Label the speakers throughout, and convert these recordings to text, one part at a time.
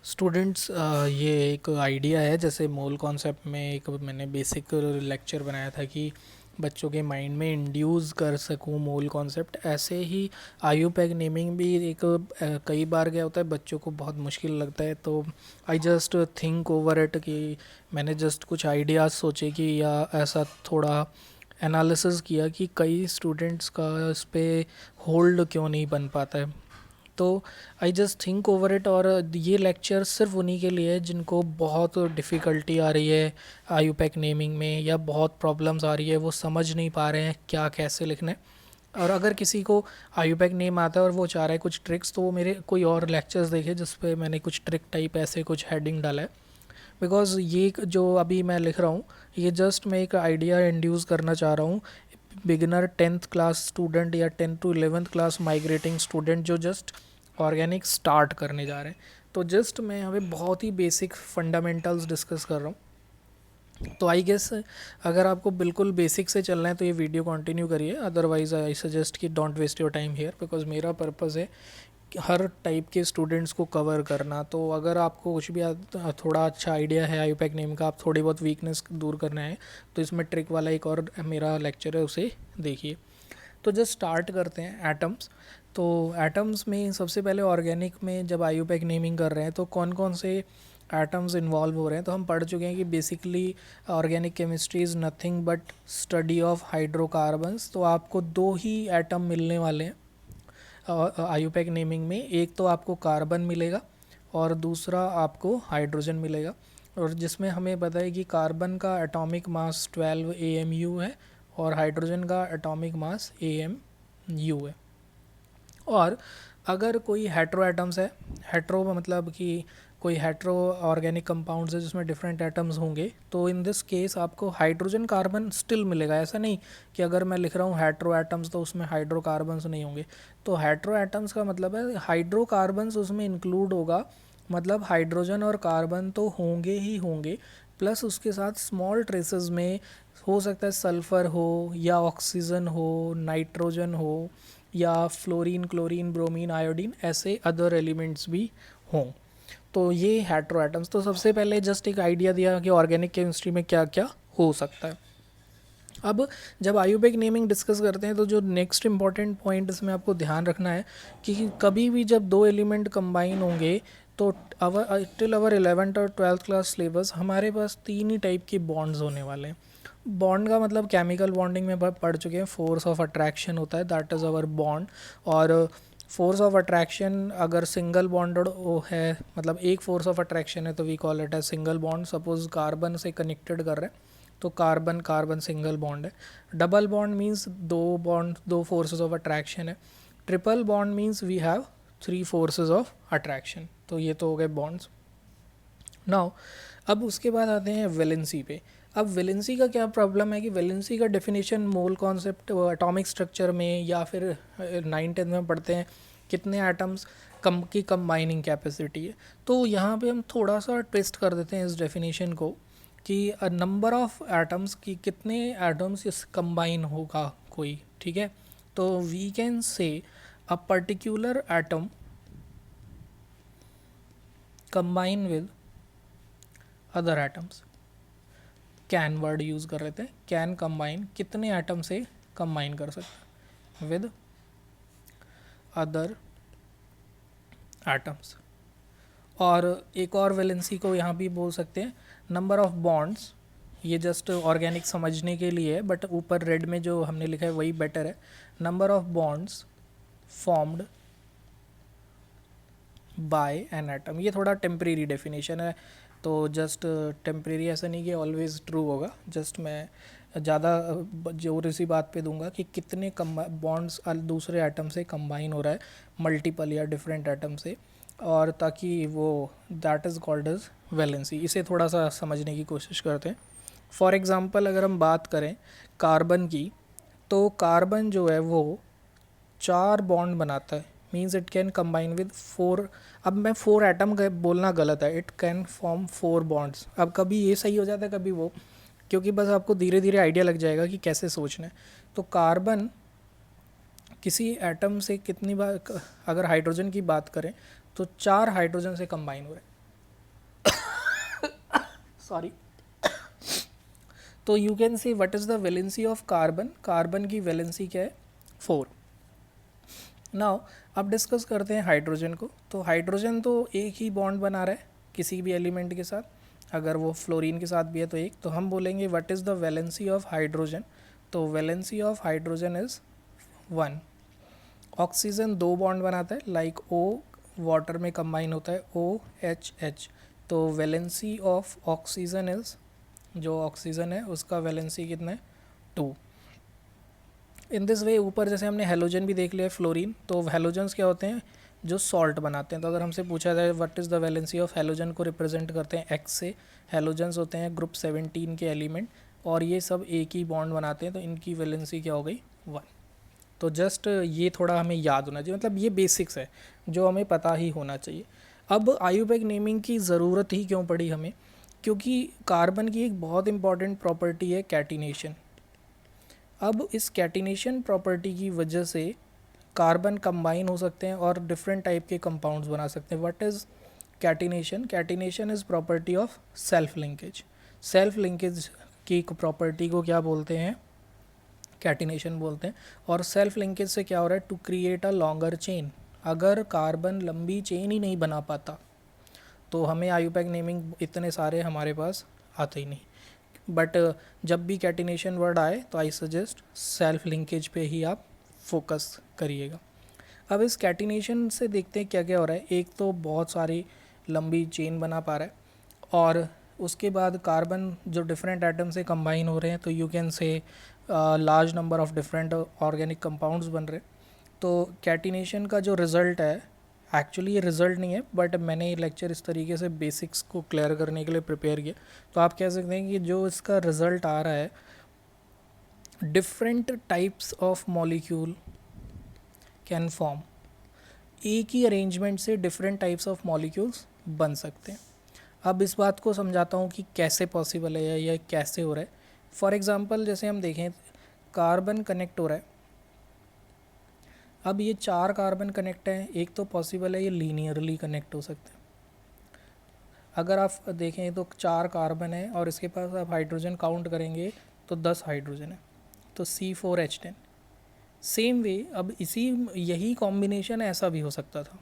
Speaker 1: Students, ये एक idea है। जैसे मोल कॉन्सेप्ट में एक मैंने बेसिक लेक्चर बनाया था कि बच्चों के माइंड में इंड्यूस कर सकूं मोल कॉन्सेप्ट, ऐसे ही आयुपैक नेमिंग भी एक कई बार क्या होता है बच्चों को बहुत मुश्किल लगता है। तो I just think over it कि मैंने जस्ट कुछ आइडियाज़ सोचे कि या ऐसा थोड़ा एनालिसिस किया कि कई स्टूडेंट्स का इस पे होल्ड क्यों नहीं बन पाता है। तो I just think over it, और ये लेक्चर सिर्फ उन्हीं के लिए है जिनको बहुत डिफ़िकल्टी आ रही है आयुपैक नेमिंग में, या बहुत प्रॉब्लम्स आ रही है, वो समझ नहीं पा रहे हैं क्या कैसे लिखना है। और अगर किसी को आयुपैक नेम आता है और वो चाह रहा है कुछ ट्रिक्स, तो वो मेरे कोई और लेक्चर्स देखे जिस पे मैंने कुछ ट्रिक टाइप ऐसे कुछ हेडिंग डाला है। बिकॉज ये जो अभी मैं लिख रहा हूँ, ये जस्ट मैं एक आइडिया इंड्यूस करना चाह रहा हूँ बिगिनर 10th क्लास स्टूडेंट या 10th to 11th class migrating student जो जस्ट ऑर्गेनिक स्टार्ट करने जा रहे हैं। तो जस्ट मैं यहाँ पे बहुत ही बेसिक फंडामेंटल्स डिस्कस कर रहा हूँ। तो आई गेस अगर आपको बिल्कुल बेसिक से चलना है तो ये वीडियो कंटिन्यू करिए, अदरवाइज आई सजेस्ट कि don't waste your time here, because मेरा पर्पज़ है कि हर टाइप के स्टूडेंट्स को कवर करना। तो अगर आपको कुछ भी थोड़ा अच्छा आइडिया है आयुपैक नेम का, आप थोड़ी बहुत वीकनेस दूर करना है, तो इसमें ट्रिक वाला एक और मेरा लेक्चर है, उसे देखिए। तो जस्ट स्टार्ट करते हैं एटम्स। तो एटम्स में सबसे पहले ऑर्गेनिक में जब आयुपैक नेमिंग कर रहे हैं तो कौन कौन से एटम्स इन्वॉल्व हो रहे हैं, तो हम पढ़ चुके हैं कि basically organic chemistry is nothing but study of hydrocarbons. तो आपको दो ही एटम मिलने वाले हैं आयुपैक नेमिंग में, एक तो आपको कार्बन मिलेगा और दूसरा आपको हाइड्रोजन मिलेगा। और जिसमें हमें पता है कि कार्बन का एटॉमिक मास 12 AMU है और हाइड्रोजन का एटॉमिक मास AMU है। और अगर कोई हेट्रो एटम्स है, हेट्रो मतलब कि कोई हेट्रो ऑर्गेनिक कंपाउंड्स है जिसमें डिफरेंट एटम्स होंगे, तो इन दिस केस आपको हाइड्रोजन कार्बन स्टिल मिलेगा। ऐसा नहीं कि अगर मैं लिख रहा हूँ हेट्रो एटम्स तो उसमें हाइड्रोकार्बन्स नहीं होंगे। तो हेट्रो एटम्स का मतलब है हाइड्रोकार्बन्स उसमें इंक्लूड होगा, मतलब हाइड्रोजन और कार्बन तो होंगे ही होंगे, प्लस उसके साथ स्मॉल ट्रेसेस में हो सकता है सल्फ़र हो या ऑक्सीजन हो, नाइट्रोजन हो, या फ्लोरीन, क्लोरीन, ब्रोमीन, आयोडीन, ऐसे अदर एलिमेंट्स भी हों। तो ये हेट्रो एटम्स। तो सबसे पहले जस्ट एक आइडिया दिया कि ऑर्गेनिक केमिस्ट्री में क्या क्या हो सकता है। अब जब आयुपैक नेमिंग डिस्कस करते हैं तो जो नेक्स्ट इंपॉर्टेंट पॉइंट इसमें आपको ध्यान रखना है कि कभी भी जब दो एलिमेंट कंबाइन होंगे तो टिल अवर 11th और 12th क्लास सिलेबस हमारे पास तीन ही टाइप के बॉन्ड्स होने वाले हैं। बॉन्ड का मतलब केमिकल बॉन्डिंग में पढ़ चुके हैं, फोर्स ऑफ अट्रैक्शन होता है, दैट इज़ अवर बॉन्ड। और फोर्स ऑफ अट्रैक्शन अगर सिंगल बॉन्डेड है, मतलब एक फोर्स ऑफ अट्रैक्शन है, तो we call it as single bond. Suppose carbon से कनेक्टेड कर रहे हैं तो कार्बन कार्बन सिंगल बॉन्ड है। डबल बॉन्ड मीन्स दो फोर्सेस ऑफ अट्रैक्शन है। Triple bond means we have three forces of attraction. तो ये तो हो गए बॉन्ड्स। नाउ अब उसके बाद आते हैं वैलेंसी पे। अब वैलेंसी का क्या प्रॉब्लम है कि वैलेंसी का definition mole concept atomic structure में या फिर 9th 10th में पढ़ते हैं कितने एटम्स कम की कंबाइनिंग कैपेसिटी है। तो यहाँ पे हम थोड़ा सा ट्विस्ट कर देते हैं इस डेफिनेशन को कि नंबर ऑफ एटम्स की कितने एटम्स इस कंबाइन होगा कोई, ठीक है। तो we can say a particular atom combine with other atoms. Can word use कर रहे थे, कैन कंबाइन, कितने एटम से कंबाइन कर सकते हैं विद अदर एटम्स। और एक और वैलेंसी को यहाँ भी बोल सकते हैं नंबर ऑफ बॉन्ड्स। ये जस्ट ऑर्गेनिक समझने के लिए है, बट ऊपर रेड में जो हमने लिखा है वही बेटर है। Number of bonds formed by an atom, ये थोड़ा टेम्परेरी डेफिनेशन है, तो जस्ट टेम्परेरी ऐसा नहीं कि ऑलवेज ट्रू होगा। जस्ट मैं ज़्यादा जोर इसी बात पे दूंगा कि कितने कम बॉन्ड्स दूसरे एटम से कंबाइन हो रहा है, मल्टीपल या डिफरेंट एटम से, और ताकि वो that is called as valency. इसे थोड़ा सा समझने की कोशिश करते हैं। फॉर एग्ज़ाम्पल अगर हम बात करें कार्बन की, तो कार्बन जो है वो चार बॉन्ड बनाता है, means it can combine with four. अब मैं फोर एटम बोलना गलत है, it can form four bonds. अब कभी ये सही हो जाता है कभी वो, क्योंकि बस आपको धीरे धीरे आइडिया लग जाएगा कि कैसे सोचना है। तो कार्बन किसी एटम से कितनी बार, अगर हाइड्रोजन की बात करें तो चार हाइड्रोजन से कंबाइन हो रहे हैं, सॉरी। तो you can see what is the valency of carbon, carbon की वैलेंसी क्या है 4। नाउ अब डिस्कस करते हैं हाइड्रोजन को। तो हाइड्रोजन तो एक ही बॉन्ड बना रहा है किसी भी एलिमेंट के साथ, अगर वो फ्लोरीन के साथ भी है तो एक, तो हम बोलेंगे what is the valency of hydrogen. तो valency of hydrogen is 1। Oxygen 2 bond बनाता है, लाइक O वाटर में कंबाइन होता है OHH। तो वैलेंसी ऑफ ऑक्सीजन इज़, जो ऑक्सीजन है उसका वैलेंसी कितना है 2। इन दिस वे ऊपर जैसे हमने हेलोजन भी देख लिया फ्लोरीन, तो हेलोजन्स क्या होते हैं जो सॉल्ट बनाते हैं। तो अगर हमसे पूछा जाए what is the valency of halogen को रिप्रेजेंट करते हैं X से। हेलोजन्स होते हैं ग्रुप 17 के एलिमेंट और ये सब एक ही बॉन्ड बनाते हैं, तो इनकी वैलेंसी क्या हो गई 1। तो जस्ट ये थोड़ा हमें याद होना चाहिए, मतलब ये बेसिक्स है जो हमें पता ही होना चाहिए। अब आयुपैक नेमिंग की ज़रूरत ही क्यों पड़ी हमें, क्योंकि कार्बन की एक बहुत इंपॉर्टेंट प्रॉपर्टी है कैटिनेशन। अब इस कैटिनेशन प्रॉपर्टी की वजह से कार्बन कंबाइन हो सकते हैं और डिफरेंट टाइप के कंपाउंड्स बना सकते हैं। What is catenation? Catenation is property of self linkage. Self linkage की प्रॉपर्टी को क्या बोलते हैं? कैटिनेशन बोलते हैं। और सेल्फ लिंकेज से क्या हो रहा है? To create a longer chain. अगर कार्बन लंबी चेन ही नहीं बना पाता तो हमें आयुपैक नेमिंग इतने सारे हमारे पास आते ही नहीं। बट जब भी कैटिनेशन वर्ड आए तो आई सजेस्ट सेल्फ लिंकेज पे ही आप फोकस करिएगा। अब इस कैटिनेशन से देखते हैं क्या क्या हो रहा है। एक तो बहुत सारी लंबी चेन बना पा रहा है और उसके बाद कार्बन जो डिफरेंट एटम से कंबाइन हो रहे हैं, तो you can say large number of different organic compounds बन रहे हैं। तो कैटिनेशन का जो रिज़ल्ट है, एक्चुअली ये रिज़ल्ट नहीं है बट मैंने ये लेक्चर इस तरीके से बेसिक्स को क्लियर करने के लिए प्रिपेयर किया। तो आप कह सकते हैं कि जो इसका रिज़ल्ट आ रहा है, different types of molecule can form. एक ही अरेंजमेंट से डिफरेंट टाइप्स ऑफ मॉलिक्यूल्स बन सकते हैं। अब इस बात को समझाता हूँ कि कैसे पॉसिबल है या कैसे हो रहा है। फॉर एग्ज़ाम्पल जैसे हम देखें, कार्बन कनेक्ट हो रहा है। अब ये 4 कार्बन कनेक्ट हैं, एक तो पॉसिबल है ये लीनियरली कनेक्ट हो सकते हैं। अगर आप देखें तो 4 कार्बन है और इसके पास आप हाइड्रोजन काउंट करेंगे तो 10 हाइड्रोजन है, तो C4H10। सेम वे अब यही कॉम्बिनेशन ऐसा भी हो सकता था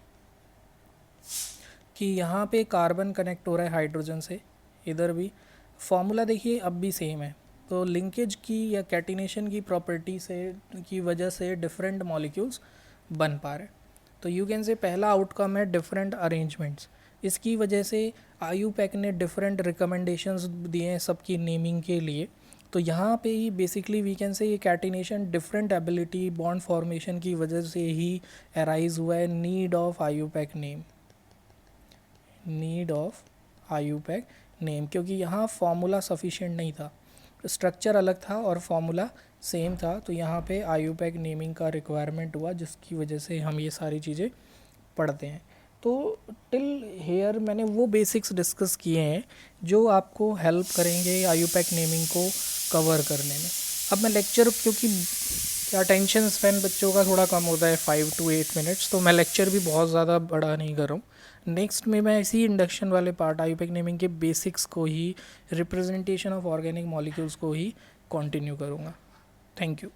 Speaker 1: कि यहाँ पे कार्बन कनेक्ट हो रहा है हाइड्रोजन से, इधर भी फॉर्मूला देखिए अब भी सेम है। तो लिंकेज की या कैटिनेशन की प्रॉपर्टी से की वजह से डिफरेंट मॉलिक्यूल्स बन पा रहे। तो यू कैन से पहला आउटकम है डिफरेंट अरेंजमेंट्स। इसकी वजह से आयुपैक ने डिफरेंट रिकमेंडेशंस दिए हैं सबकी नेमिंग के लिए। तो यहाँ पे ही बेसिकली वी कैन से ये catenation different ability bond formation की वजह से ही अराइज हुआ है। Need of IUPAC name, need of IUPAC name, क्योंकि यहाँ फॉर्मूला सफिशिएंट नहीं था, स्ट्रक्चर अलग था और फॉर्मूला सेम था। तो यहाँ पे आयुपैक नेमिंग का रिक्वायरमेंट हुआ, जिसकी वजह से हम ये सारी चीज़ें पढ़ते हैं। तो टिल हेयर मैंने वो बेसिक्स डिस्कस किए हैं जो आपको हेल्प करेंगे आयुपैक नेमिंग को कवर करने में। अब मैं लेक्चर, क्योंकि क्या अटेंशन स्पैन बच्चों का थोड़ा कम होता है 5 to 8 मिनट्स, तो मैं लेक्चर भी बहुत ज़्यादा बड़ा नहीं कर रहा हूँ। नेक्स्ट में मैं इसी इंडक्शन वाले पार्ट आयुपैक नेमिंग के बेसिक्स को ही, रिप्रेजेंटेशन ऑफ ऑर्गेनिक मॉलिक्यूल्स को ही कंटिन्यू करूँगा। Thank you.